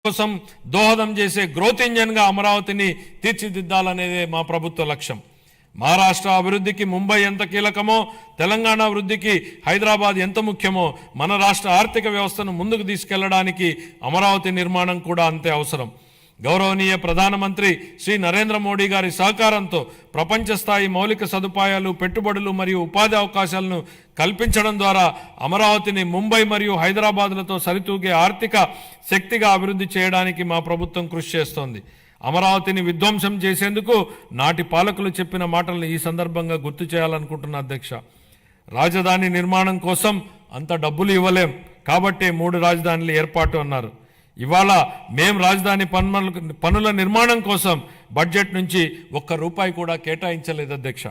కోసం దోహదం చేసే గ్రోత్ ఇంజన్గా అమరావతిని తీర్చిదిద్దాలనేదే మా ప్రభుత్వ లక్ష్యం. మహారాష్ట్ర అభివృద్ధికి ముంబై ఎంత కీలకమో, తెలంగాణ అభివృద్ధికి హైదరాబాద్ ఎంత ముఖ్యమో, మన రాష్ట్ర ఆర్థిక వ్యవస్థను ముందుకు తీసుకెళ్లడానికి అమరావతి నిర్మాణం కూడా అంతే అవసరం. గౌరవనీయ ప్రధానమంత్రి శ్రీ నరేంద్ర మోడీ గారి సహకారంతో ప్రపంచ స్థాయి మౌలిక సదుపాయాలు, పెట్టుబడులు మరియు ఉపాధి అవకాశాలను కల్పించడం ద్వారా అమరావతిని ముంబై మరియు హైదరాబాద్లతో సరితూగే ఆర్థిక శక్తిగా అభివృద్ధి చేయడానికి మా ప్రభుత్వం కృషి చేస్తోంది. అమరావతిని విధ్వంసం చేసేందుకు నాటి పాలకులు చెప్పిన మాటలను ఈ సందర్భంగా గుర్తు చేయాలనుకుంటున్న అధ్యక్ష. రాజధాని నిర్మాణం కోసం అంత డబ్బులు ఇవ్వలేం కాబట్టే 3 రాజధానులు ఏర్పాటు అన్నారు. ఇవాళ మేం రాజధాని పనుల నిర్మాణం కోసం బడ్జెట్ నుంచి ₹1 కూడా కేటాయించలేదు అధ్యక్ష.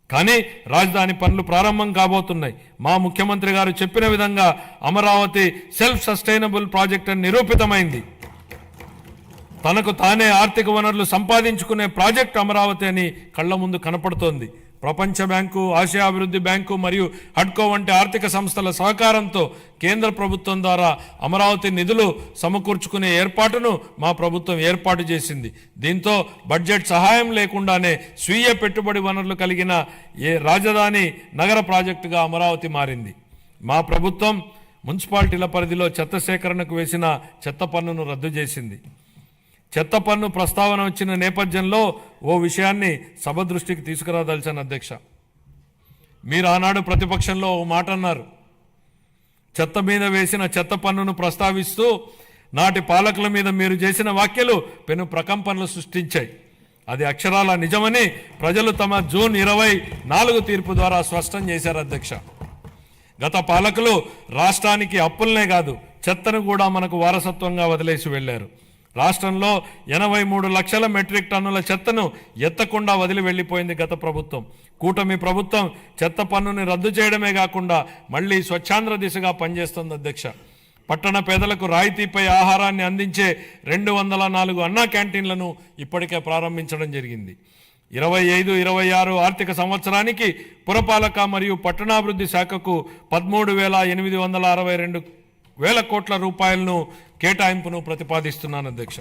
కానీ రాజధాని పనులు ప్రారంభం కాబోతున్నాయి. మా ముఖ్యమంత్రి గారు చెప్పిన విధంగా అమరావతి సెల్ఫ్ సస్టైనబుల్ ప్రాజెక్ట్ అని నిరూపితమైంది. తనకు తానే ఆర్థిక వనరులు సంపాదించుకునే ప్రాజెక్టు అమరావతి అని కళ్ల ముందు కనపడుతోంది. ప్రపంచ బ్యాంకు, ఆసియా అభివృద్ధి బ్యాంకు మరియు హడ్కో వంటి ఆర్థిక సంస్థల సహకారంతో కేంద్ర ప్రభుత్వం ద్వారా అమరావతి నిధులు సమకూర్చుకునే ఏర్పాటును మా ప్రభుత్వం ఏర్పాటు చేసింది. దీంతో బడ్జెట్ సహాయం లేకుండానే స్వీయ పెట్టుబడి వనరులు కలిగిన రాజధాని నగర ప్రాజెక్టుగా అమరావతి మారింది. మా ప్రభుత్వం మున్సిపాలిటీల పరిధిలో చెత్త సేకరణకు వేసిన చెత్త పన్నును రద్దు చేసింది. చెత్త పన్ను ప్రస్తావన వచ్చిన నేపథ్యంలో ఓ విషయాన్ని సభ దృష్టికి తీసుకురాదలిచాను అధ్యక్ష. మీరు ఆనాడు ప్రతిపక్షంలో ఓ మాట అన్నారు. చెత్త మీద వేసిన చెత్త పన్నును ప్రస్తావిస్తూ నాటి పాలకుల మీద మీరు చేసిన వ్యాఖ్యలు పెను ప్రకంపనలు సృష్టించాయి. అది అక్షరాల నిజమని ప్రజలు తమ జూన్ 24 తీర్పు ద్వారా స్పష్టం చేశారు అధ్యక్ష. గత పాలకులు రాష్ట్రానికి అప్పులనే కాదు, చెత్తను కూడా మనకు వారసత్వంగా వదిలేసి వెళ్లారు. రాష్ట్రంలో 83 లక్షల మెట్రిక్ టన్నుల చెత్తను ఎత్తకుండా వదిలి వెళ్లిపోయింది గత ప్రభుత్వం. కూటమి ప్రభుత్వం చెత్త పన్నుని రద్దు చేయడమే కాకుండా మళ్లీ స్వచ్ఛాంధ్ర దిశగా పనిచేస్తోంది అధ్యక్ష. పట్టణ పేదలకు రాయితీపై ఆహారాన్ని అందించే 204 అన్నా క్యాంటీన్లను ఇప్పటికే ప్రారంభించడం జరిగింది. 25-26 ఆర్థిక సంవత్సరానికి పురపాలక మరియు పట్టణాభివృద్ధి శాఖకు 13,862 వేల కోట్ల రూపాయలను కేటాయింపును ప్రతిపాదిస్తున్నాను అధ్యక్ష.